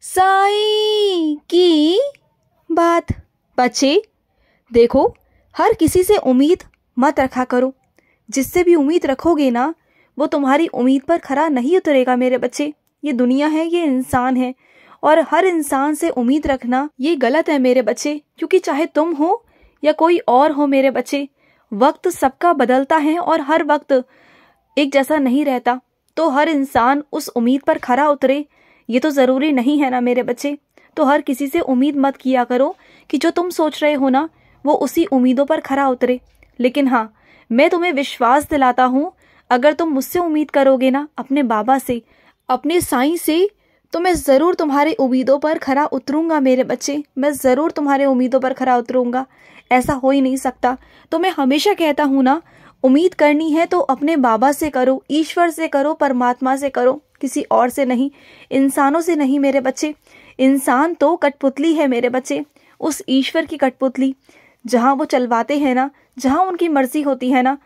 साईं की बात। बच्चे देखो, हर किसी से उम्मीद मत रखा करो। जिससे भी उम्मीद रखोगे ना, वो तुम्हारी उम्मीद पर खरा नहीं उतरेगा मेरे बच्चे। ये दुनिया है, ये इंसान है, और हर इंसान से उम्मीद रखना ये गलत है मेरे बच्चे। क्योंकि चाहे तुम हो या कोई और हो मेरे बच्चे, वक्त सबका बदलता है और हर वक्त एक जैसा नहीं रहता। तो हर इंसान उस उम्मीद पर खरा उतरे ये तो ज़रूरी नहीं है ना मेरे बच्चे। तो हर किसी से उम्मीद मत किया करो कि जो तुम सोच रहे हो ना वो उसी उम्मीदों पर खरा उतरे। लेकिन हाँ, मैं तुम्हें विश्वास दिलाता हूँ, अगर तुम मुझसे उम्मीद करोगे ना, अपने बाबा से, अपने साईं से, तो मैं ज़रूर तुम्हारे उम्मीदों पर खरा उतरूंगा मेरे बच्चे। मैं ज़रूर तुम्हारे उम्मीदों पर खरा उतरूंगा। ऐसा हो ही नहीं सकता। तो मैं हमेशा कहता हूँ ना, उम्मीद करनी है तो अपने बाबा से करो, ईश्वर से करो, परमात्मा से करो, किसी और से नहीं, इंसानों से नहीं मेरे बच्चे। इंसान तो कठपुतली है मेरे बच्चे, उस ईश्वर की कठपुतली। जहाँ वो चलवाते हैं ना, जहाँ उनकी मर्जी होती है ना,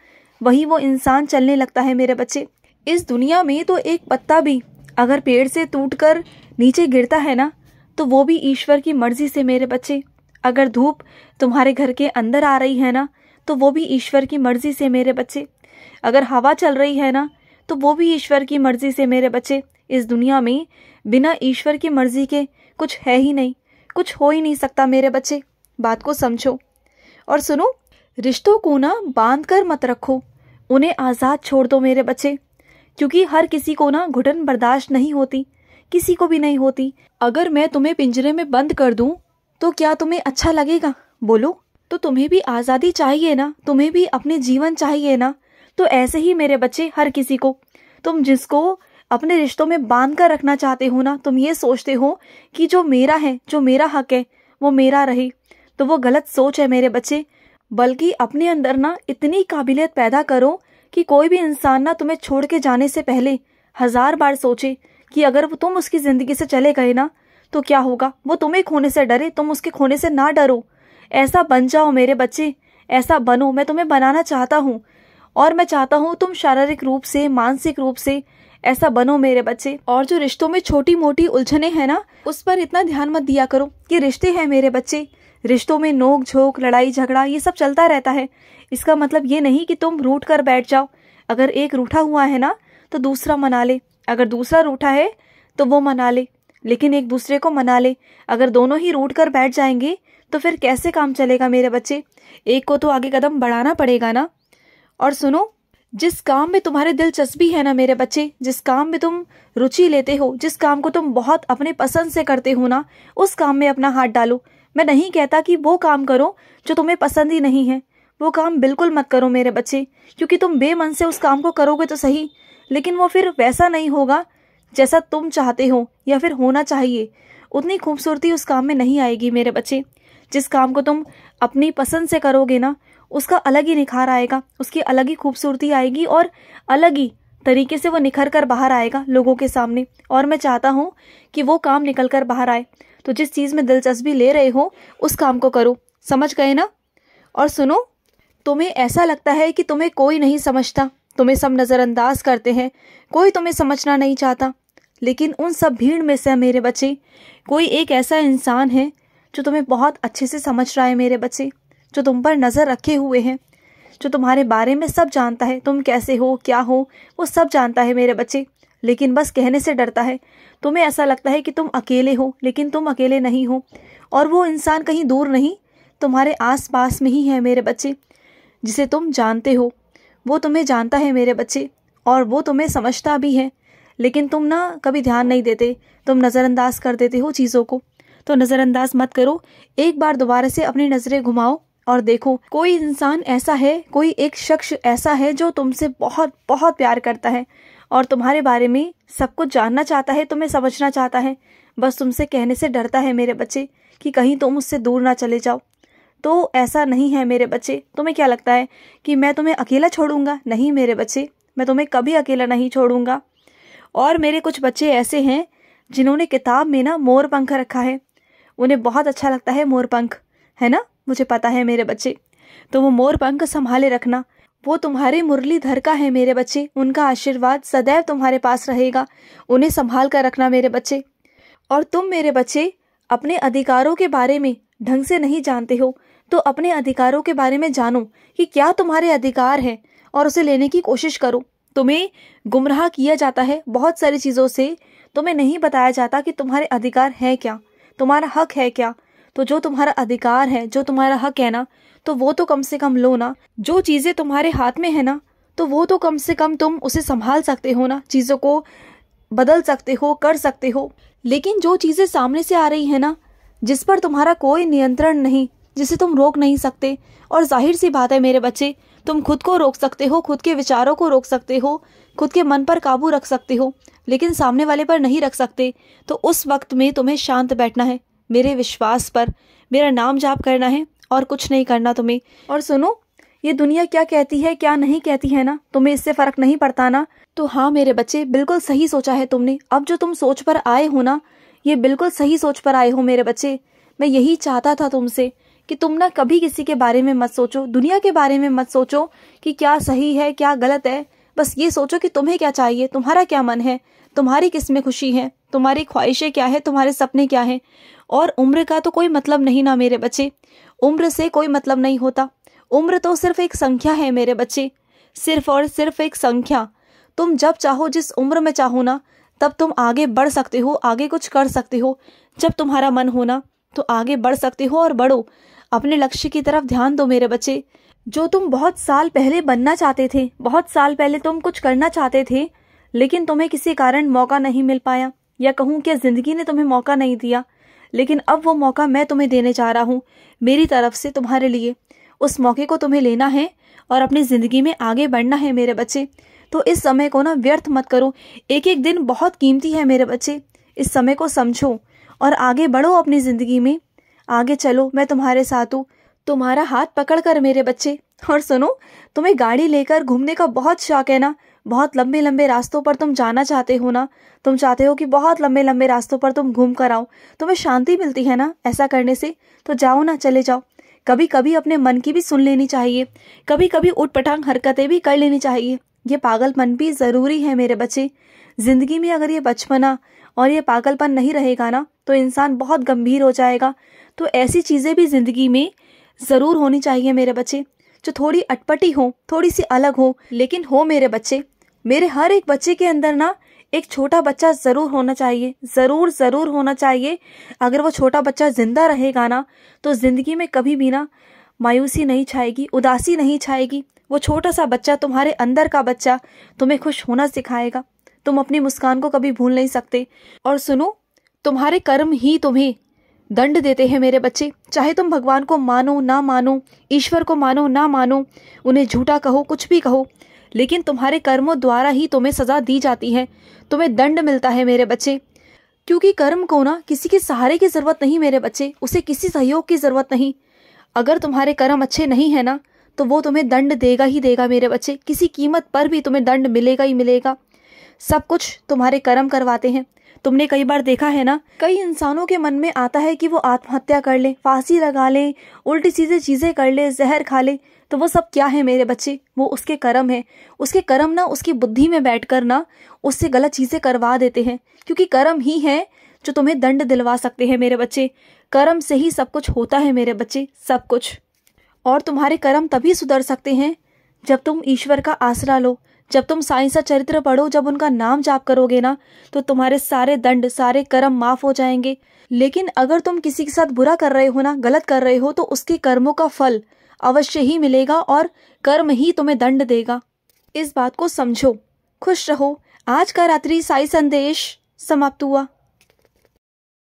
वही वो इंसान चलने लगता है मेरे बच्चे। इस दुनिया में तो एक पत्ता भी अगर पेड़ से टूटकर नीचे गिरता है ना, तो वो भी ईश्वर की मर्जी से मेरे बच्चे। अगर धूप तुम्हारे घर के अंदर आ रही है ना, तो वो भी ईश्वर की मर्जी से मेरे बच्चे। अगर हवा चल रही है ना, तो वो भी ईश्वर की मर्जी से मेरे बच्चे। इस दुनिया में बिना ईश्वर की मर्जी के कुछ है ही नहीं, कुछ हो ही नहीं सकता मेरे बच्चे। बात को समझो और सुनो, रिश्तों को ना बांध कर मत रखो, उन्हें आज़ाद छोड़ दो मेरे बच्चे। क्योंकि हर किसी को ना घुटन बर्दाश्त नहीं होती, किसी को भी नहीं होती। अगर मैं तुम्हें पिंजरे में बंद कर दूं तो क्या तुम्हें अच्छा लगेगा? बोलो। तो तुम्हें भी आज़ादी चाहिए ना, तुम्हें भी अपने जीवन चाहिए ना। तो ऐसे ही मेरे बच्चे, हर किसी को, तुम जिसको अपने रिश्तों में बांध कर रखना चाहते हो ना, तुम ये सोचते हो कि जो मेरा है, जो मेरा हक है, वो मेरा रहे, तो वो गलत सोच है मेरे बच्चे। बल्कि अपने अंदर ना इतनी काबिलियत पैदा करो कि कोई भी इंसान ना तुम्हें छोड़ के जाने से पहले 1000 बार सोचे कि अगर वो तुम उसकी ज़िंदगी से चले गए ना तो क्या होगा। वो तुम्हें खोने से डरे, तुम उसके खोने से ना डरो। ऐसा बन जाओ मेरे बच्चे, ऐसा बनो। मैं तुम्हें बनाना चाहता हूँ, और मैं चाहता हूँ तुम शारीरिक रूप से, मानसिक रूप से ऐसा बनो मेरे बच्चे। और जो रिश्तों में छोटी मोटी उलझने हैं ना, उस पर इतना ध्यान मत दिया करो। ये रिश्ते हैं मेरे बच्चे, रिश्तों में नोक झोंक, लड़ाई झगड़ा, ये सब चलता रहता है। इसका मतलब ये नहीं कि तुम रूठ कर बैठ जाओ। अगर एक रूठा हुआ है ना, तो दूसरा मना ले। अगर दूसरा रूठा है तो वो मना ले, लेकिन एक दूसरे को मना ले। अगर दोनों ही रूठ कर बैठ जाएंगे तो फिर कैसे काम चलेगा मेरे बच्चे? एक को तो आगे कदम बढ़ाना पड़ेगा ना। और सुनो, जिस काम में तुम्हारे दिलचस्पी है ना मेरे बच्चे, जिस काम में तुम रुचि लेते हो, जिस काम को तुम बहुत अपने पसंद से करते हो ना, उस काम में अपना हाथ डालो। मैं नहीं कहता कि वो काम करो जो तुम्हें पसंद ही नहीं है, वो काम बिल्कुल मत करो मेरे बच्चे। क्योंकि तुम बेमन से उस काम को करोगे तो सही, लेकिन वो फिर वैसा नहीं होगा जैसा तुम चाहते हो या फिर होना चाहिए। उतनी खूबसूरती उस काम में नहीं आएगी मेरे बच्चे। जिस काम को तुम अपनी पसंद से करोगे ना, उसका अलग ही निखार आएगा, उसकी अलग ही खूबसूरती आएगी, और अलग ही तरीके से वो निखर कर बाहर आएगा लोगों के सामने। और मैं चाहता हूँ कि वो काम निकल कर बाहर आए। तो जिस चीज़ में दिलचस्पी ले रहे हो उस काम को करो, समझ गए ना? और सुनो, तुम्हें ऐसा लगता है कि तुम्हें कोई नहीं समझता, तुम्हें सब नज़रअंदाज करते हैं, कोई तुम्हें समझना नहीं चाहता। लेकिन उन सब भीड़ में से मेरे बच्चे, कोई एक ऐसा इंसान है जो तुम्हें बहुत अच्छे से समझ रहा है मेरे बच्चे, जो तुम पर नज़र रखे हुए हैं, जो तुम्हारे बारे में सब जानता है, तुम कैसे हो, क्या हो, वो सब जानता है मेरे बच्चे। लेकिन बस कहने से डरता है। तुम्हें ऐसा लगता है कि तुम अकेले हो, लेकिन तुम अकेले नहीं हो। और वो इंसान कहीं दूर नहीं, तुम्हारे आस पास में ही है मेरे बच्चे। जिसे तुम जानते हो वो तुम्हें जानता है मेरे बच्चे, और वो तुम्हें समझता भी है। लेकिन तुम ना कभी ध्यान नहीं देते, तुम नज़रअंदाज कर देते हो चीज़ों को। तो नज़रअंदाज मत करो, एक बार दोबारा से अपनी नज़रें घुमाओ और देखो, कोई इंसान ऐसा है, कोई एक शख्स ऐसा है जो तुमसे बहुत बहुत प्यार करता है और तुम्हारे बारे में सब कुछ जानना चाहता है, तुम्हें समझना चाहता है। बस तुमसे कहने से डरता है मेरे बच्चे कि कहीं तुम उससे दूर ना चले जाओ। तो ऐसा नहीं है मेरे बच्चे। तुम्हें क्या लगता है कि मैं तुम्हें अकेला छोड़ूंगा? नहीं मेरे बच्चे, मैं तुम्हें कभी अकेला नहीं छोड़ूंगा। और मेरे कुछ बच्चे ऐसे हैं जिन्होंने किताब में ना मोर पंख रखा है, उन्हें बहुत अच्छा लगता है मोर पंख, है ना? मुझे पता है मेरे बच्चे। तो वो मोर पंख संभाले रखना, वो तुम्हारे मुरलीधर का है मेरे बच्चे। उनका आशीर्वाद सदैव तुम्हारे पास रहेगा, उन्हें संभाल कर रखना मेरे बच्चे। और तुम मेरे बच्चे अपने अधिकारों के बारे में ढंग से नहीं जानते हो, तो अपने अधिकारों के बारे में जानो कि क्या तुम्हारे अधिकार हैं और उसे लेने की कोशिश करो। तुम्हें गुमराह किया जाता है बहुत सारी चीज़ों से, तुम्हें नहीं बताया जाता कि तुम्हारे अधिकार है क्या, तुम्हारा हक है क्या। तो जो तुम्हारा अधिकार है, जो तुम्हारा हक है ना, तो वो तो कम से कम लो ना। जो चीज़ें तुम्हारे हाथ में है ना, तो वो तो कम से कम तुम उसे संभाल सकते हो ना, चीज़ों को बदल सकते हो, कर सकते हो। लेकिन जो चीज़ें सामने से आ रही है ना, जिस पर तुम्हारा कोई नियंत्रण नहीं, जिसे तुम रोक नहीं सकते, और जाहिर सी बात है मेरे बच्चे, तुम खुद को रोक सकते हो, खुद के विचारों को रोक सकते हो, खुद के मन पर काबू रख सकते हो, लेकिन सामने वाले पर नहीं रख सकते। तो उस वक्त में तुम्हें शांत बैठना है, मेरे विश्वास पर मेरा नाम जाप करना है और कुछ नहीं करना तुम्हें। और सुनो, ये दुनिया क्या कहती है क्या नहीं कहती है ना, तुम्हें इससे फर्क नहीं पड़ता ना। तो हाँ मेरे बच्चे, बिल्कुल सही सोचा है तुमने। अब जो तुम सोच पर आए हो ना, ये बिल्कुल सही सोच पर आए हो मेरे बच्चे। मैं यही चाहता था तुमसे कि तुम ना कभी किसी के बारे में मत सोचो, दुनिया के बारे में मत सोचो कि क्या सही है क्या गलत है। बस ये सोचो कि तुम्हें क्या चाहिए, तुम्हारा क्या मन है, तुम्हारी किस में खुशी है, तुम्हारी ख्वाहिशें क्या है, तुम्हारे सपने क्या हैं। और उम्र का तो कोई मतलब नहीं ना मेरे बच्चे, उम्र से कोई मतलब नहीं होता। उम्र तो सिर्फ एक संख्या है मेरे बच्चे, सिर्फ और सिर्फ एक संख्या। तुम जब चाहो, जिस उम्र में चाहो ना, तब तुम आगे बढ़ सकते हो, आगे कुछ कर सकते हो। जब तुम्हारा मन हो ना, तो आगे बढ़ सकते हो और बढ़ो, अपने लक्ष्य की तरफ ध्यान दो मेरे बच्चे। जो तुम बहुत साल पहले बनना चाहते थे, बहुत साल पहले तुम कुछ करना चाहते थे, लेकिन तुम्हें किसी कारण मौका नहीं मिल पाया, या कहूँ कि जिंदगी ने तुम्हें मौका नहीं दिया, लेकिन अब वो मौका मैं तुम्हें देने जा रहा हूँ मेरी तरफ से तुम्हारे लिए। उस मौके को तुम्हें लेना है और अपनी ज़िंदगी में आगे बढ़ना है मेरे बच्चे। तो इस समय को ना व्यर्थ मत करो, एक एक दिन बहुत कीमती है मेरे बच्चे। इस समय को समझो और आगे बढ़ो अपनी ज़िंदगी में, आगे चलो, मैं तुम्हारे साथ हूँ, तुम्हारा हाथ पकड़ कर मेरे बच्चे। और सुनो, तुम्हें गाड़ी लेकर घूमने का बहुत शौक है ना, बहुत लंबे लंबे रास्तों पर तुम जाना चाहते हो ना, तुम चाहते हो कि बहुत लंबे लंबे रास्तों पर तुम घूम कर आओ, तुम्हें शांति मिलती है ना ऐसा करने से। तो जाओ ना, चले जाओ। कभी कभी अपने मन की भी सुन लेनी चाहिए, कभी कभी उठपटांग हरकतें भी कर लेनी चाहिए। ये पागलपन भी ज़रूरी है मेरे बच्चे। ज़िंदगी में अगर ये बचपना और ये पागलपन नहीं रहेगा ना, तो इंसान बहुत गंभीर हो जाएगा। तो ऐसी चीज़ें भी ज़िंदगी में ज़रूर होनी चाहिए मेरे बच्चे, जो थोड़ी अटपटी हो, थोड़ी सी अलग हो, लेकिन हो मेरे बच्चे। मेरे हर एक बच्चे के अंदर ना एक छोटा बच्चा ज़रूर होना चाहिए, ज़रूर ज़रूर होना चाहिए। अगर वो छोटा बच्चा जिंदा रहेगा ना, तो ज़िंदगी में कभी भी ना मायूसी नहीं छाएगी, उदासी नहीं छाएगी। वो छोटा सा बच्चा, तुम्हारे अंदर का बच्चा, तुम्हें खुश होना सिखाएगा। तुम अपनी मुस्कान को कभी भूल नहीं सकते। और सुनो, तुम्हारे कर्म ही तुम्हें दंड देते हैं मेरे बच्चे। चाहे तुम भगवान को मानो ना मानो, ईश्वर को मानो ना मानो, उन्हें झूठा कहो, कुछ भी कहो, लेकिन तुम्हारे कर्मों द्वारा ही तुम्हें सजा दी जाती है, तुम्हें दंड मिलता है मेरे बच्चे। क्योंकि कर्म को ना किसी के सहारे की ज़रूरत नहीं मेरे बच्चे, उसे किसी सहयोग की ज़रूरत नहीं। अगर तुम्हारे कर्म अच्छे नहीं है ना, तो वो तुम्हें दंड देगा ही देगा मेरे बच्चे, किसी कीमत पर भी तुम्हें दंड मिलेगा ही मिलेगा। सब कुछ तुम्हारे कर्म करवाते हैं। तुमने कई बार देखा है ना, कई इंसानों के मन में आता है कि वो आत्महत्या कर ले, फांसी लगा ले, उल्टी सीधी चीज़ें कर ले, जहर खा ले। तो वो सब क्या है मेरे बच्चे, वो उसके कर्म है। उसके कर्म ना उसकी बुद्धि में बैठकर ना उससे गलत चीज़ें करवा देते हैं, क्योंकि कर्म ही है जो तुम्हें दंड दिलवा सकते हैं मेरे बच्चे। कर्म से ही सब कुछ होता है मेरे बच्चे, सब कुछ। और तुम्हारे कर्म तभी सुधर सकते हैं जब तुम ईश्वर का आसरा लो, जब तुम साईं सा चरित्र पढ़ो, जब उनका नाम जाप करोगे ना, तो तुम्हारे सारे दंड, सारे कर्म माफ हो जाएंगे। लेकिन अगर तुम किसी के साथ बुरा कर रहे हो ना, गलत कर रहे हो, तो उसके कर्मों का फल अवश्य ही मिलेगा और कर्म ही तुम्हें दंड देगा। इस बात को समझो। खुश रहो। आज का रात्रि साई संदेश समाप्त हुआ।